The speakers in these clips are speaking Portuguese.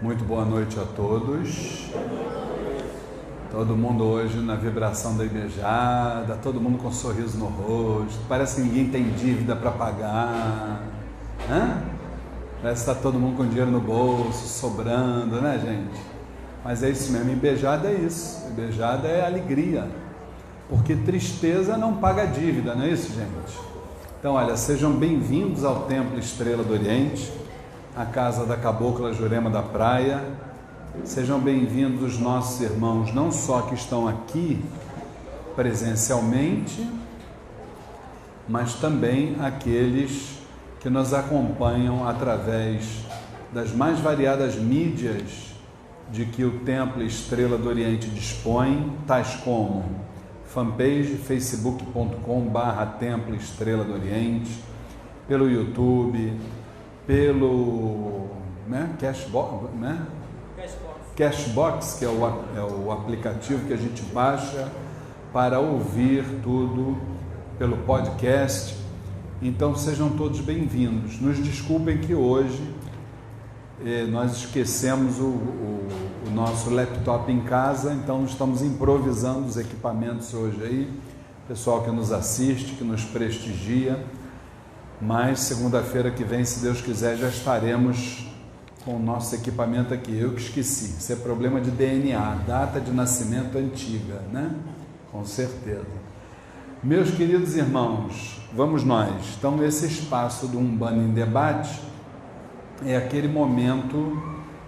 Muito boa noite a todos. Todo mundo hoje na vibração da Ibejada, todo mundo com um sorriso no rosto, parece que ninguém tem dívida para pagar, parece que está todo mundo com dinheiro no bolso, sobrando, né, gente? Mas é isso mesmo, Ibejada é isso, Ibejada é alegria, porque tristeza não paga dívida, não é isso, gente? Então, olha, sejam bem-vindos ao Templo Estrela do Oriente, a casa da Cabocla Jurema da Praia. Sejam bem-vindos os nossos irmãos, não só que estão aqui presencialmente, mas também aqueles que nos acompanham através das mais variadas mídias de que o Templo Estrela do Oriente dispõe, tais como fanpage facebook.com/Templo Estrela do Oriente, pelo YouTube, pelo Cashbox, que é o aplicativo que a gente baixa para ouvir tudo pelo podcast. Então sejam todos bem-vindos. Nos desculpem que hoje nós esquecemos o nosso laptop em casa, então estamos improvisando os equipamentos hoje aí, pessoal que nos assiste, que nos prestigia, mas segunda-feira que vem, se Deus quiser, já estaremos com o nosso equipamento aqui. Eu que esqueci, isso é problema de DNA, data de nascimento antiga, né? Com certeza. Meus queridos irmãos, vamos nós. Então, esse espaço do Umbanda em Debate é aquele momento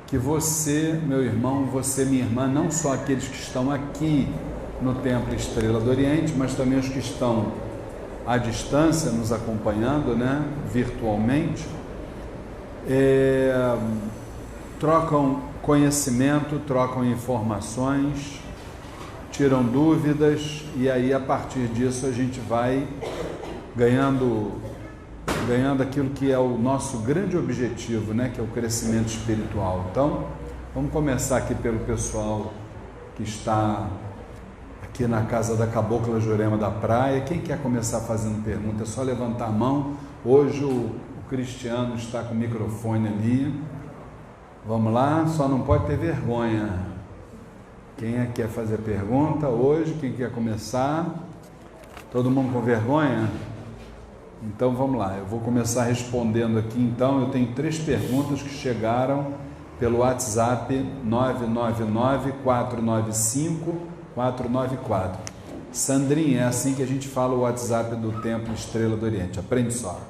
que você, meu irmão, você, minha irmã, não só aqueles que estão aqui no Templo Estrela do Oriente, mas também os que estão à distância nos acompanhando, né, virtualmente, trocam conhecimento, trocam informações, tiram dúvidas, e aí a partir disso a gente vai ganhando aquilo que é o nosso grande objetivo, né, que é o crescimento espiritual. Então, vamos começar aqui pelo pessoal que está aqui na casa da Cabocla Jurema da Praia. Quem quer começar fazendo pergunta, é só levantar a mão. Hoje o Cristiano está com o microfone ali. Vamos lá, só não pode ter vergonha. Quem é que quer fazer pergunta hoje? Quem quer começar? Todo mundo com vergonha? Então vamos lá, eu vou começar respondendo aqui. Então, eu tenho 3 perguntas que chegaram pelo WhatsApp 999-495-494. Sandrinha, é assim que a gente fala o WhatsApp do Templo Estrela do Oriente, aprende só.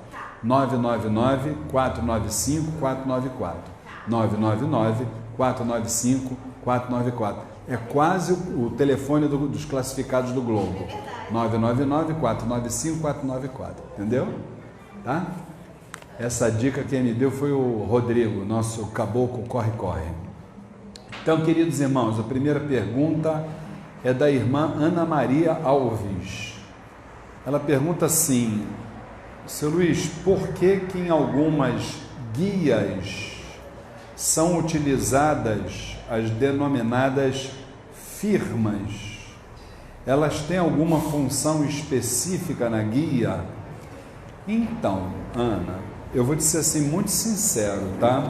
999-495-494. 999-495-494. É quase o telefone dos classificados do Globo. 999-495-494. Entendeu? Tá? Essa dica quem me deu foi o Rodrigo, nosso caboclo corre-corre. Então, queridos irmãos, a primeira pergunta é da irmã Ana Maria Alves. Ela pergunta assim: seu Luiz, por que em algumas guias são utilizadas as denominadas firmas? Elas têm alguma função específica na guia? Então, Ana, eu vou dizer assim, muito sincero, tá?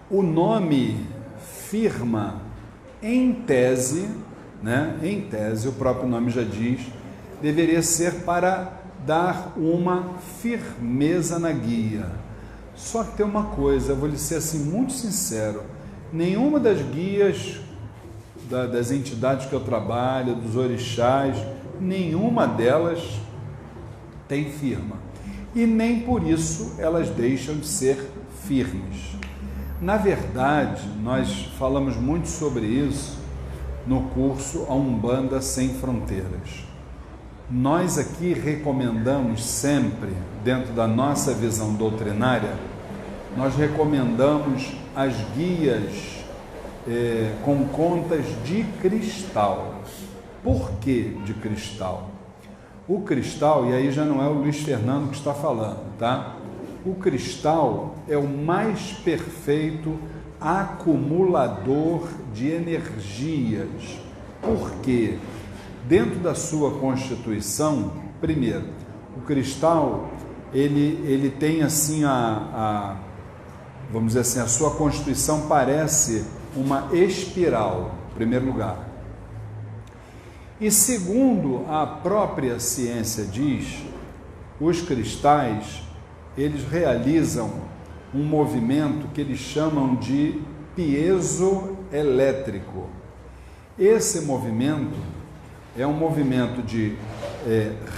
O nome firma, em tese, né? Em tese, o próprio nome já diz, deveria ser para dar uma firmeza na guia. Só que tem uma coisa, eu vou lhe ser assim muito sincero, nenhuma das guias das entidades que eu trabalho, dos orixás, nenhuma delas tem firma. E nem por isso elas deixam de ser firmes. Na verdade, nós falamos muito sobre isso no curso A Umbanda Sem Fronteiras. Nós aqui recomendamos sempre, dentro da nossa visão doutrinária, nós recomendamos as guias com contas de cristal. Por que de cristal? O cristal, e aí já não é o Luiz Fernando que está falando, tá? O cristal é o mais perfeito acumulador de energias. Por quê? Dentro da sua constituição, primeiro, o cristal ele tem assim vamos dizer assim, a sua constituição parece uma espiral, em primeiro lugar. E segundo a própria ciência diz, os cristais, eles realizam um movimento que eles chamam de piezoelétrico. Esse movimento é um movimento de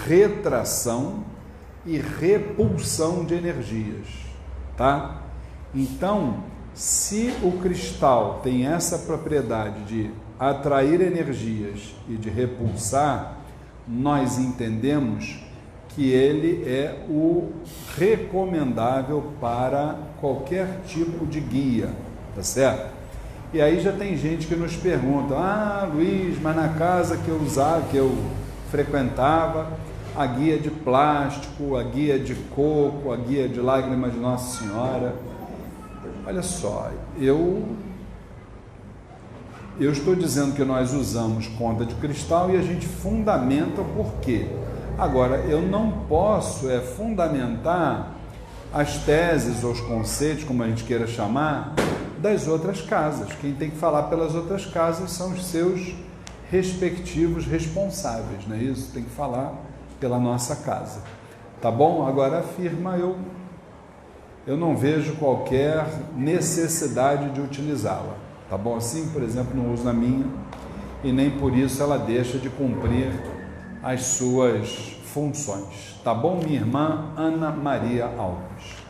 retração e repulsão de energias, tá? Então, se o cristal tem essa propriedade de atrair energias e de repulsar, nós entendemos que ele é o recomendável para qualquer tipo de guia, tá certo? E aí já tem gente que nos pergunta: Luiz, mas na casa que eu usava, que eu frequentava, a guia de plástico, a guia de coco, a guia de lágrimas de Nossa Senhora. Olha só, eu estou dizendo que nós usamos conta de cristal e a gente fundamenta o porquê. Agora, eu não posso fundamentar as teses ou os conceitos, como a gente queira chamar, das outras casas. Quem tem que falar pelas outras casas são os seus respectivos responsáveis, não é isso? Tem que falar pela nossa casa, tá bom? Agora, a firma, eu não vejo qualquer necessidade de utilizá-la, tá bom? Assim, por exemplo, não uso na minha, e nem por isso ela deixa de cumprir as suas funções, tá bom? Minha irmã Ana Maria Alves.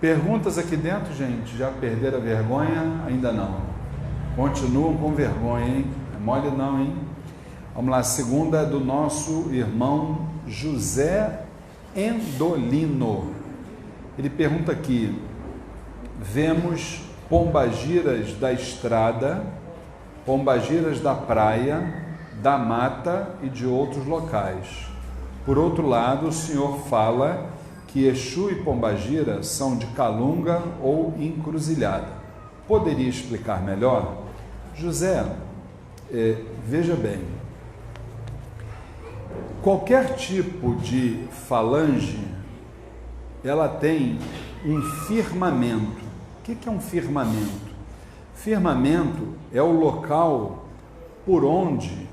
Perguntas aqui dentro, gente? Já perderam a vergonha? Ainda não. Continuam com vergonha, hein? Não é mole não, hein? Vamos lá, a segunda é do nosso irmão José Endolino. Ele pergunta aqui: vemos pombagiras da estrada, pombagiras da praia, da mata e de outros locais. Por outro lado, o senhor fala que Exu e pombagira são de calunga ou encruzilhada. Poderia explicar melhor? José, veja bem, qualquer tipo de falange, ela tem um firmamento. O que é um firmamento? Firmamento é o local por onde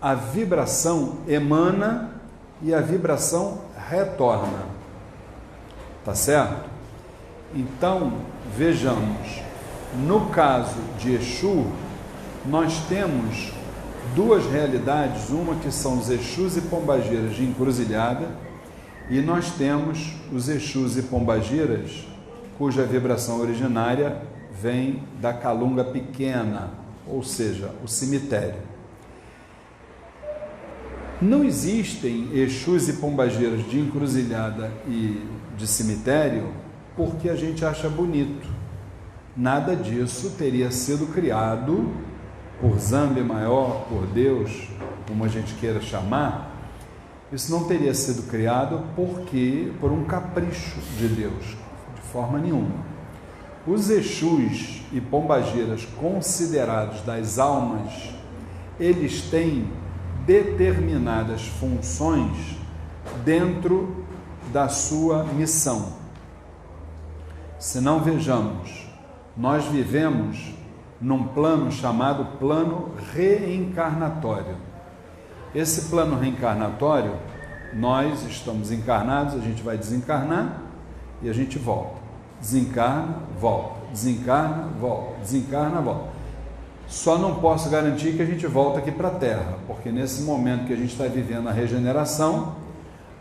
a vibração emana e a vibração retorna. Tá certo? Então, vejamos, no caso de Exu, nós temos duas realidades, uma que são os Exus e pombagiras de encruzilhada, e nós temos os Exus e pombagiras cuja vibração originária vem da calunga pequena, ou seja, o cemitério. Não existem Exus e pombagiras de encruzilhada e de cemitério porque a gente acha bonito. Nada disso teria sido criado por Zambi maior, por Deus, como a gente queira chamar. Isso não teria sido criado por um capricho de Deus, de forma nenhuma. Os Exus e pombagiras considerados das almas, eles têm determinadas funções dentro da sua missão. Se não, vejamos, nós vivemos num plano chamado plano reencarnatório. Esse plano reencarnatório, nós estamos encarnados, a gente vai desencarnar e a gente volta. Desencarna, volta. Desencarna, volta. Desencarna, volta. Só não posso garantir que a gente volta aqui para a Terra, porque nesse momento que a gente está vivendo a regeneração,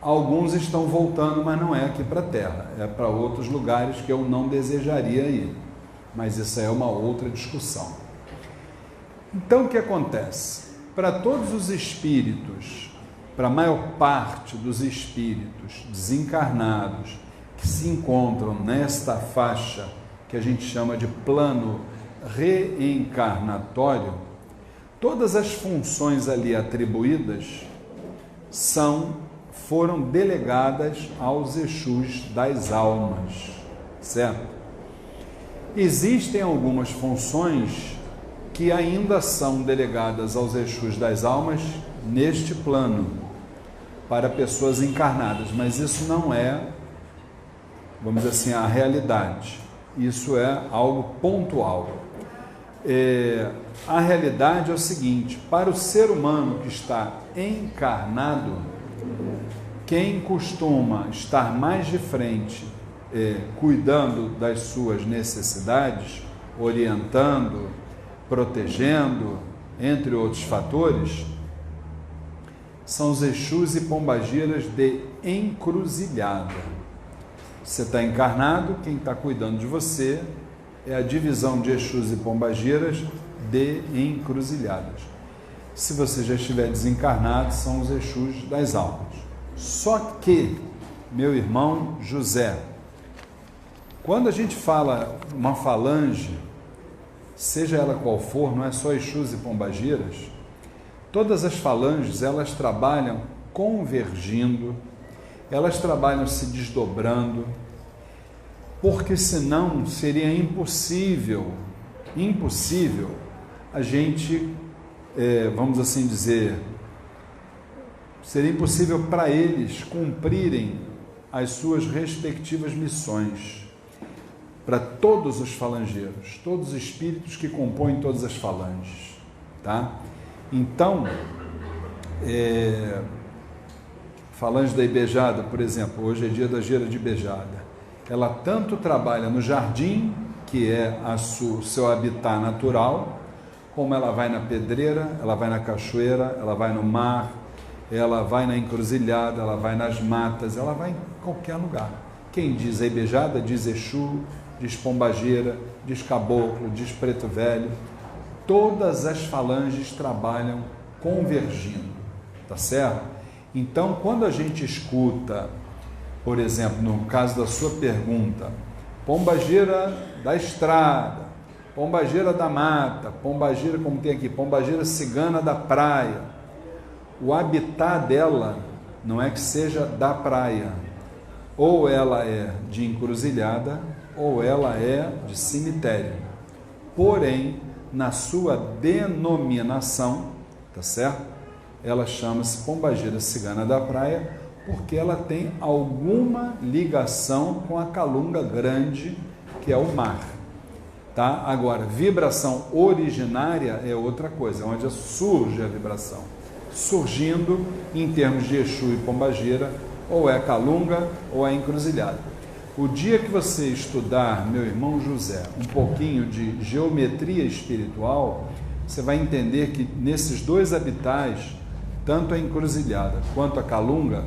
alguns estão voltando, mas não é aqui para a Terra, é para outros lugares que eu não desejaria ir. Mas isso é uma outra discussão. Então, o que acontece? Para todos os espíritos, para a maior parte dos espíritos desencarnados que se encontram nesta faixa que a gente chama de plano reencarnatório, todas as funções ali atribuídas foram delegadas aos Exus das almas, certo? Existem algumas funções que ainda são delegadas aos Exus das almas neste plano, para pessoas encarnadas, mas isso não é vamos dizer assim, a realidade. Isso é algo pontual. A realidade é o seguinte: para o ser humano que está encarnado, quem costuma estar mais de frente, cuidando das suas necessidades, orientando, protegendo, entre outros fatores, são os Exus e Pombagiras de encruzilhada. Você está encarnado, quem está cuidando de você é a divisão de Exus e Pombagiras de encruzilhadas. Se você já estiver desencarnado, são os Exus das almas. Só que, meu irmão José, quando a gente fala uma falange, seja ela qual for, não é só Exus e Pombagiras, todas as falanges, elas trabalham convergindo, elas trabalham se desdobrando, porque senão seria impossível a gente, vamos assim dizer, seria impossível para eles cumprirem as suas respectivas missões, para todos os falangeiros, todos os espíritos que compõem todas as falanges, tá? Então, falange da Ibejada, por exemplo, hoje é dia da gira de Ibejada, ela tanto trabalha no jardim, que é o seu habitat natural, como ela vai na pedreira, ela vai na cachoeira, ela vai no mar, ela vai na encruzilhada, ela vai nas matas, ela vai em qualquer lugar. Quem diz a Ibejada, diz Exu, diz Pombagira, diz Caboclo, diz Preto Velho. Todas as falanges trabalham convergindo, tá certo? Então, quando a gente escuta, por exemplo, no caso da sua pergunta, Pombagira da estrada, Pombagira da mata, Pombagira, como tem aqui, Pombagira cigana da praia, o habitat dela não é que seja da praia, ou ela é de encruzilhada, ou ela é de cemitério. Porém, na sua denominação, tá certo? Ela chama-se Pombagira cigana da praia, porque ela tem alguma ligação com a Calunga Grande, que é o mar. Tá? Agora, vibração originária é outra coisa, onde surge a vibração. Surgindo, em termos de Exu e Pombagira, ou é Calunga ou é encruzilhada. O dia que você estudar, meu irmão José, um pouquinho de geometria espiritual, você vai entender que nesses dois habitats, tanto a encruzilhada quanto a Calunga,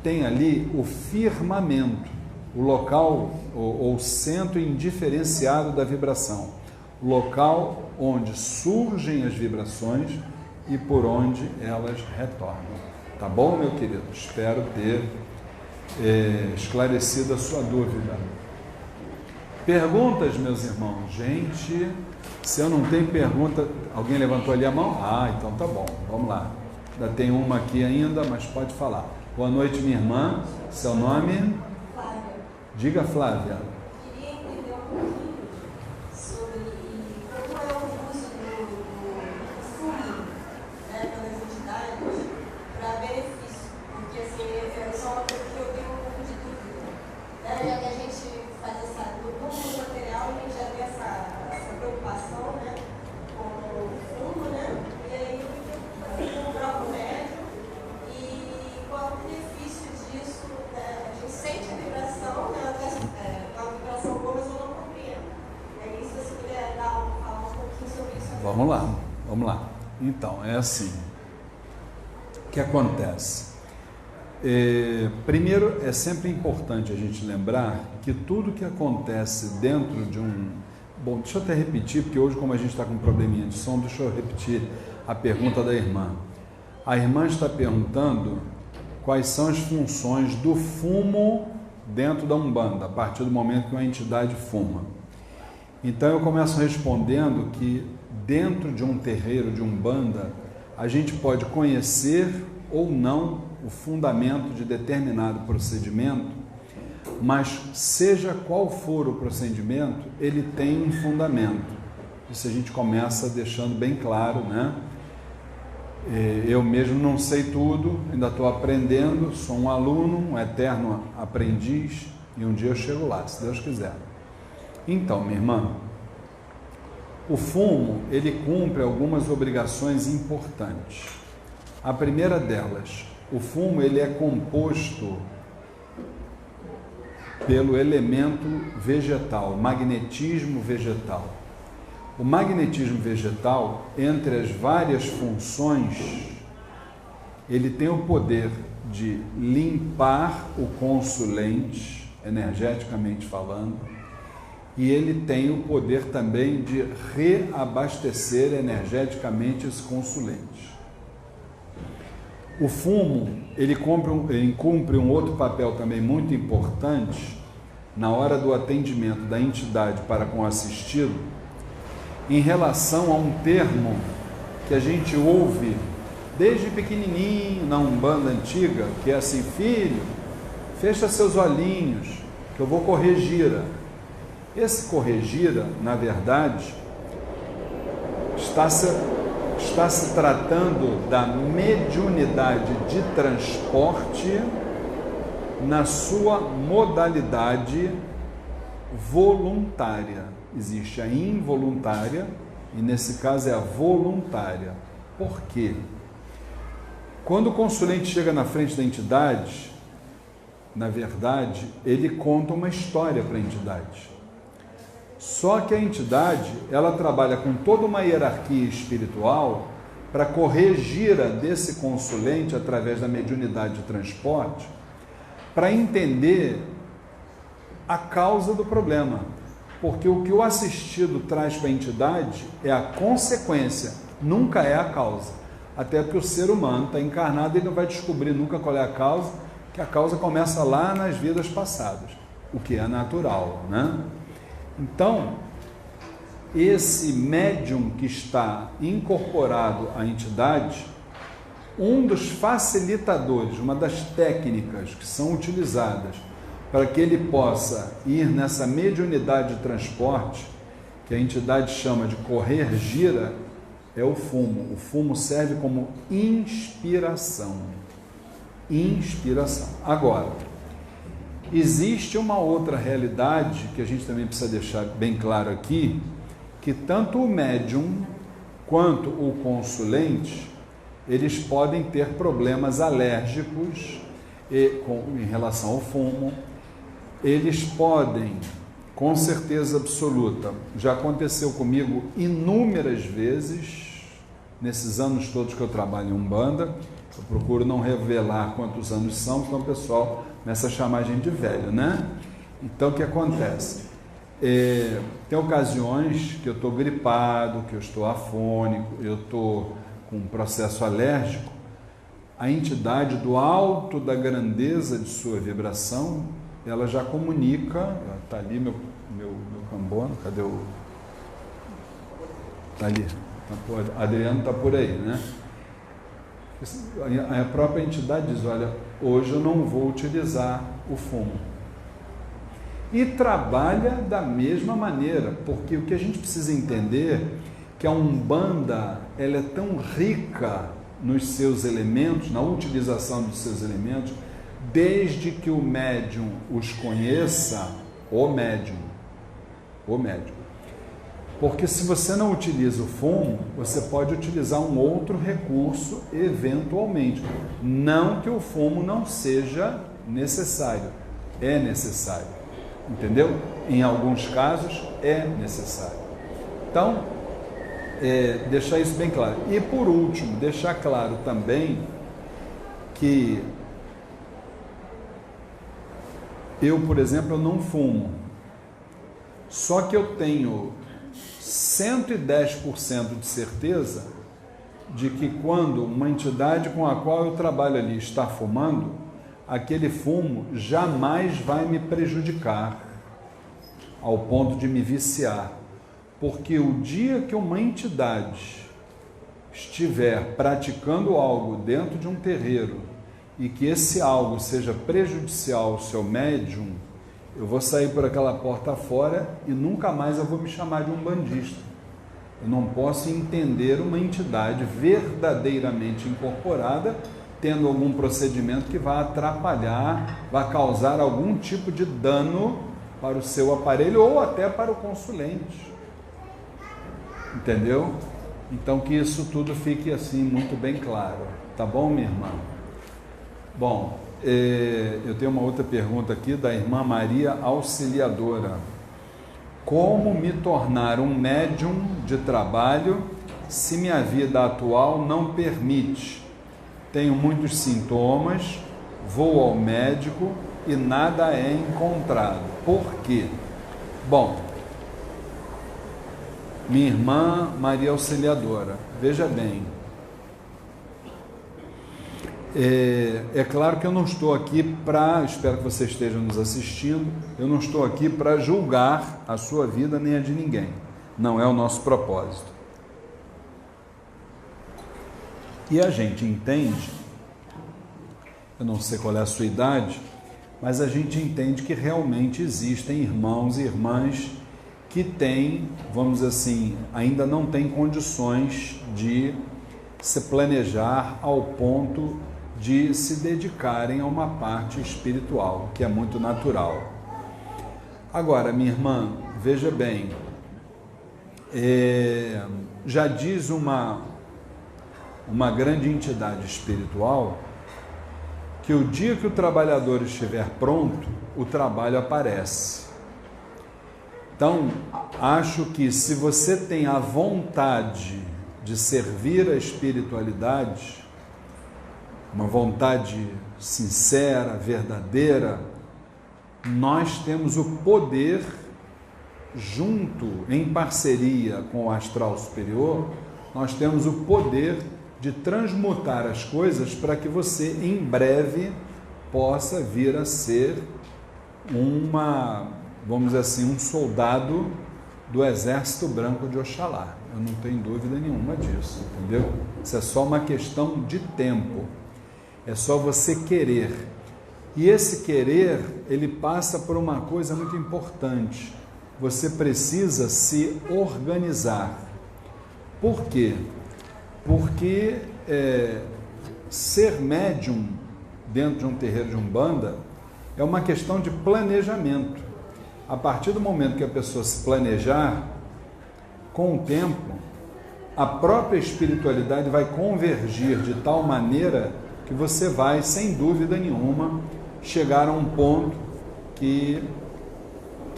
tem ali o firmamento, o local ou centro indiferenciado da vibração, o local onde surgem as vibrações e por onde elas retornam. Tá bom, meu querido? Espero ter esclarecido a sua dúvida. Perguntas, meus irmãos? Gente, se eu não tenho pergunta, alguém levantou ali a mão? Ah, então tá bom, vamos lá. Ainda tem uma aqui ainda, mas pode falar. Boa noite, minha irmã. Seu nome? Flávia. Diga, Flávia. Queria entender um pouquinho sobre como é o uso do fundo, né, pelas entidades para benefício. Porque assim, é só uma coisa que eu tenho um pouco de dúvida. Né? Já que a gente faz no mundo material, a gente já tem essa preocupação, né, com o fundo, né? E aí com o próprio médium. E qual é o benefício disso? Né? A gente sente a vibração, né? Uma vibração boa, mas eu não compreendo. É isso, se puder falar um pouquinho sobre isso. Vamos lá. Então, é assim. O que acontece? Primeiro, é sempre importante a gente lembrar que tudo que acontece dentro de um... Bom, deixa eu até repetir, porque hoje, como a gente está com um probleminha de som, deixa eu repetir a pergunta da irmã. A irmã está perguntando quais são as funções do fumo dentro da Umbanda, a partir do momento que uma entidade fuma. Então, eu começo respondendo que dentro de um terreiro de Umbanda, a gente pode conhecer ou não o fundamento de determinado procedimento, mas seja qual for o procedimento, ele tem um fundamento. Isso a gente começa deixando bem claro, né? Eu mesmo não sei tudo, ainda estou aprendendo, sou um aluno, um eterno aprendiz, E um dia eu chego lá, se Deus quiser. Então, minha irmã, o fumo, ele cumpre algumas obrigações importantes. A primeira delas, o fumo, ele é composto pelo elemento vegetal, magnetismo vegetal. O magnetismo vegetal, entre as várias funções, ele tem o poder de limpar o consulente, energeticamente falando, e ele tem o poder também de reabastecer energeticamente esse consulente. O fumo, ele cumpre um outro papel também muito importante na hora do atendimento da entidade para com o assistido, em relação a um termo que a gente ouve desde pequenininho na Umbanda antiga, que é assim: filho, fecha seus olhinhos, que eu vou correr gira. Esse correr gira, na verdade, está se tratando da mediunidade de transporte na sua modalidade voluntária. Existe a involuntária e nesse caso é a voluntária. Por quê? Quando o consulente chega na frente da entidade, na verdade, ele conta uma história para a entidade. Só que a entidade, ela trabalha com toda uma hierarquia espiritual para correr gira desse consulente através da mediunidade de transporte, para entender a causa do problema. Porque o que o assistido traz para a entidade é a consequência, nunca é a causa. Até porque o ser humano está encarnado e ele não vai descobrir nunca qual é a causa, que a causa começa lá nas vidas passadas, o que é natural, né? Então, esse médium que está incorporado à entidade, um dos facilitadores, uma das técnicas que são utilizadas para que ele possa ir nessa mediunidade de transporte, que a entidade chama de correr gira, é o fumo. O fumo serve como inspiração. Inspiração. Agora, existe uma outra realidade que a gente também precisa deixar bem claro aqui, que tanto o médium quanto o consulente, eles podem ter problemas alérgicos em relação ao fumo. Eles podem, com certeza absoluta, já aconteceu comigo inúmeras vezes, nesses anos todos que eu trabalho em Umbanda. Eu procuro não revelar quantos anos são, senão o pessoal começa a chamar a gente de velho, né? Então, o que acontece? Tem ocasiões que eu estou gripado, que eu estou afônico, eu estou com um processo alérgico. A entidade, do alto da grandeza de sua vibração, ela já comunica. Está ali meu cambono, cadê o... Está ali, Adriano está por aí, né? A própria entidade diz: olha, hoje eu não vou utilizar o fumo. E trabalha da mesma maneira, porque o que a gente precisa entender é que a Umbanda, ela é tão rica nos seus elementos, na utilização dos seus elementos, desde que o médium os conheça, o médium. Porque se você não utiliza o fumo, você pode utilizar um outro recurso eventualmente. Não que o fumo não seja necessário, é necessário, entendeu? Em alguns casos é necessário. Então, deixar isso bem claro. E por último, deixar claro também que eu, por exemplo, eu não fumo. Só que eu tenho 110% de certeza de que quando uma entidade com a qual eu trabalho ali está fumando, aquele fumo jamais vai me prejudicar ao ponto de me viciar. Porque o dia que uma entidade estiver praticando algo dentro de um terreiro e que esse algo seja prejudicial ao seu médium, eu vou sair por aquela porta fora e nunca mais eu vou me chamar de umbandista. Eu não posso entender uma entidade verdadeiramente incorporada tendo algum procedimento que vai atrapalhar, vai causar algum tipo de dano para o seu aparelho ou até para o consulente. Entendeu? Então que isso tudo fique assim muito bem claro. Tá bom, minha irmã? Bom, eu tenho uma outra pergunta aqui da irmã Maria Auxiliadora. Como me tornar um médium de trabalho se minha vida atual não permite? Tenho muitos sintomas, vou ao médico e nada é encontrado. Por quê? Bom, minha irmã Maria Auxiliadora, veja bem, é claro que eu não estou aqui para, espero que você esteja nos assistindo, eu não estou aqui para julgar a sua vida nem a de ninguém, não é o nosso propósito. E a gente entende, eu não sei qual é a sua idade, mas a gente entende que realmente existem irmãos e irmãs que têm, vamos dizer assim, ainda não têm condições de se planejar ao ponto de se dedicarem a uma parte espiritual, que é muito natural. Agora, minha irmã, veja bem, já diz uma grande entidade espiritual que o dia que o trabalhador estiver pronto, o trabalho aparece. Então, acho que se você tem a vontade de servir a espiritualidade, uma vontade sincera, verdadeira, nós temos o poder, junto, em parceria com o astral superior, nós temos o poder de transmutar as coisas para que você, em breve, possa vir a ser vamos dizer assim, um soldado do Exército Branco de Oxalá. Eu não tenho dúvida nenhuma disso, entendeu? Isso é só uma questão de tempo. É só você querer. E esse querer, ele passa por uma coisa muito importante. Você precisa se organizar. Por quê? Porque ser médium dentro de um terreiro de Umbanda é uma questão de planejamento. A partir do momento que a pessoa se planejar, com o tempo, a própria espiritualidade vai convergir de tal maneira que você vai, sem dúvida nenhuma, chegar a um ponto que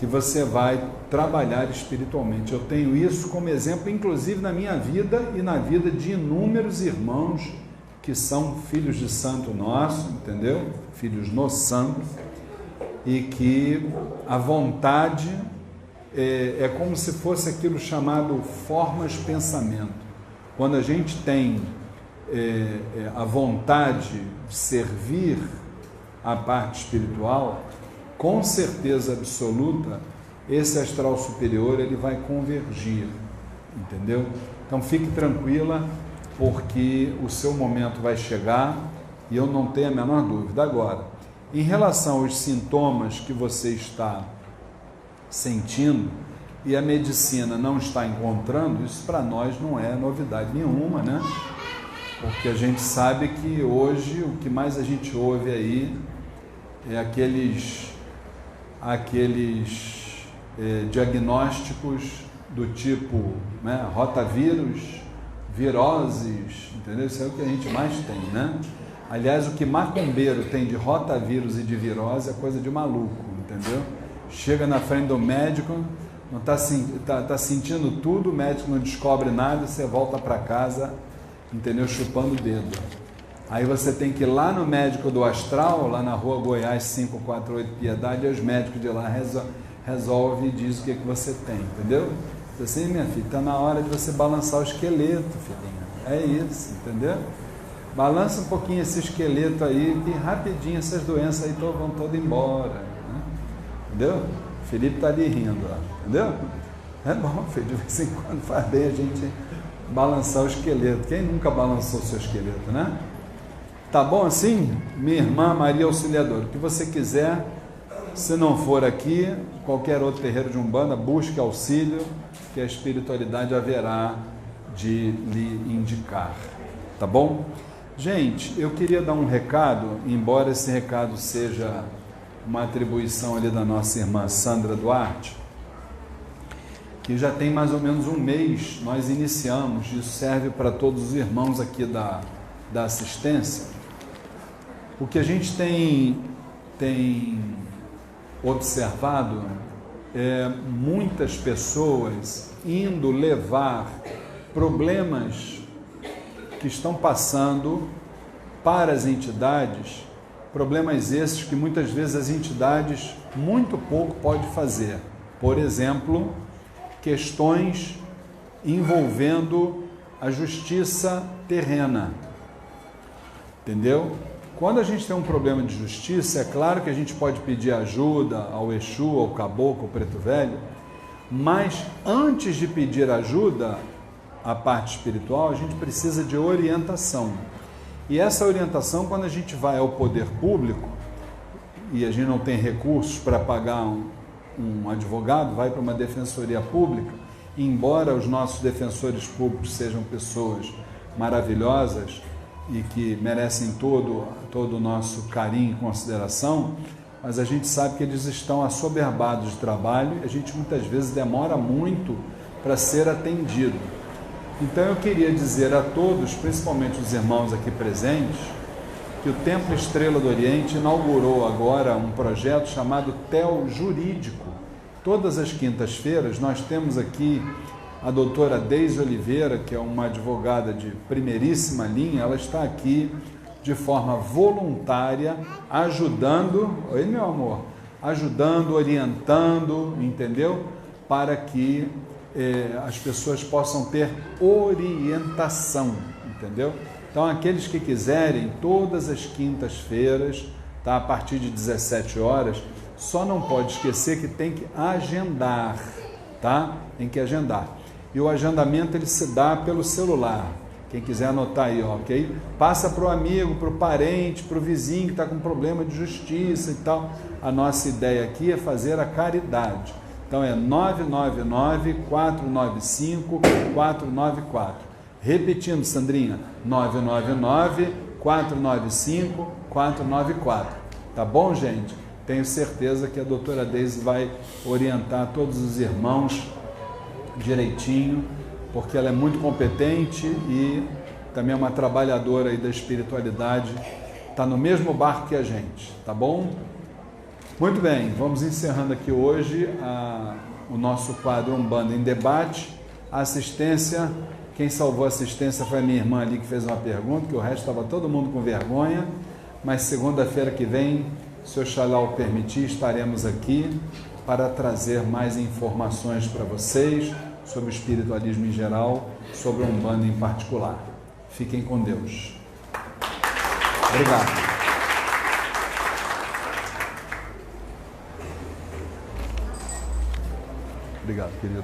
você vai trabalhar espiritualmente. Eu tenho isso como exemplo, inclusive na minha vida e na vida de inúmeros irmãos que são filhos de santo nosso, entendeu? Filhos no santo, e que a vontade é como se fosse aquilo chamado formas de pensamento. Quando a gente tem a vontade de servir a parte espiritual, com certeza absoluta, esse astral superior ele vai convergir, entendeu? Então fique tranquila, porque o seu momento vai chegar e eu não tenho a menor dúvida. Agora, em relação aos sintomas que você está sentindo e a medicina não está encontrando, isso para nós não é novidade nenhuma, né? Porque a gente sabe que hoje o que mais a gente ouve aí é aqueles diagnósticos do tipo, né, rotavírus, viroses, entendeu? Isso é o que a gente mais tem, né? Aliás, o que macumbeiro tem de rotavírus e de virose é coisa de maluco, entendeu? Chega na frente do médico, não tá sentindo tudo, o médico não descobre nada, você volta para casa, entendeu? Chupando o dedo. Aí você tem que ir lá no médico do astral, lá na rua Goiás 548 Piedade, e os médicos de lá resolvem e dizem o que você tem, entendeu? Assim, minha filha, está na hora de você balançar o esqueleto, filhinha. É isso, entendeu? Balança um pouquinho esse esqueleto aí, que rapidinho essas doenças aí vão todas embora, né? Entendeu? Felipe está ali rindo, ó, entendeu? É bom, filho, de vez em quando faz bem a gente balançar o esqueleto. Quem nunca balançou o seu esqueleto, né? Tá bom assim? Minha irmã Maria Auxiliadora, o que você quiser, se não for aqui, qualquer outro terreiro de Umbanda, busque auxílio, que a espiritualidade haverá de lhe indicar, tá bom? Gente, eu queria dar um recado, embora esse recado seja uma atribuição ali da nossa irmã Sandra Duarte, que já tem mais ou menos um mês nós iniciamos, isso serve para todos os irmãos aqui da assistência. O que a gente tem observado é muitas pessoas indo levar problemas que estão passando para as entidades, problemas esses que muitas vezes as entidades muito pouco podem fazer. Por exemplo, questões envolvendo a justiça terrena, entendeu? Quando a gente tem um problema de justiça, é claro que a gente pode pedir ajuda ao Exu, ao Caboclo, ao Preto Velho, mas antes de pedir ajuda à parte espiritual, a gente precisa de orientação. E essa orientação, quando a gente vai ao poder público, e a gente não tem recursos para pagar um advogado, vai para uma defensoria pública, embora os nossos defensores públicos sejam pessoas maravilhosas e que merecem todo o nosso carinho e consideração, mas a gente sabe que eles estão assoberbados de trabalho e a gente muitas vezes demora muito para ser atendido. Então eu queria dizer a todos, principalmente os irmãos aqui presentes, que o Templo Estrela do Oriente inaugurou agora um projeto chamado TEL Jurídico. Todas as quintas-feiras nós temos aqui a doutora Deise Oliveira, que é uma advogada de primeiríssima linha, ela está aqui de forma voluntária, ajudando, oi meu amor, ajudando, orientando, entendeu? Para que as pessoas possam ter orientação, entendeu? Então, aqueles que quiserem, todas as quintas-feiras, tá, a partir de 17 horas, só não pode esquecer que tem que agendar, tá? Tem que agendar. E o agendamento, ele se dá pelo celular. Quem quiser anotar aí, ok? Passa para o amigo, para o parente, para o vizinho que está com problema de justiça e tal. A nossa ideia aqui é fazer a caridade. Então é 999-495-494. Repetindo, Sandrinha, 999-495-494. Tá bom, gente? Tenho certeza que a doutora Deise vai orientar todos os irmãos direitinho, porque ela é muito competente e também é uma trabalhadora aí da espiritualidade, está no mesmo barco que a gente, tá bom? Muito bem, vamos encerrando aqui hoje o nosso quadro Umbanda em Debate. A assistência, quem salvou a assistência foi a minha irmã ali que fez uma pergunta, que o resto estava todo mundo com vergonha, mas segunda-feira que vem, se Oxalá o permitir, estaremos aqui para trazer mais informações para vocês sobre o espiritualismo em geral, sobre a Umbanda em particular. Fiquem com Deus. Obrigado. Obrigado, querido.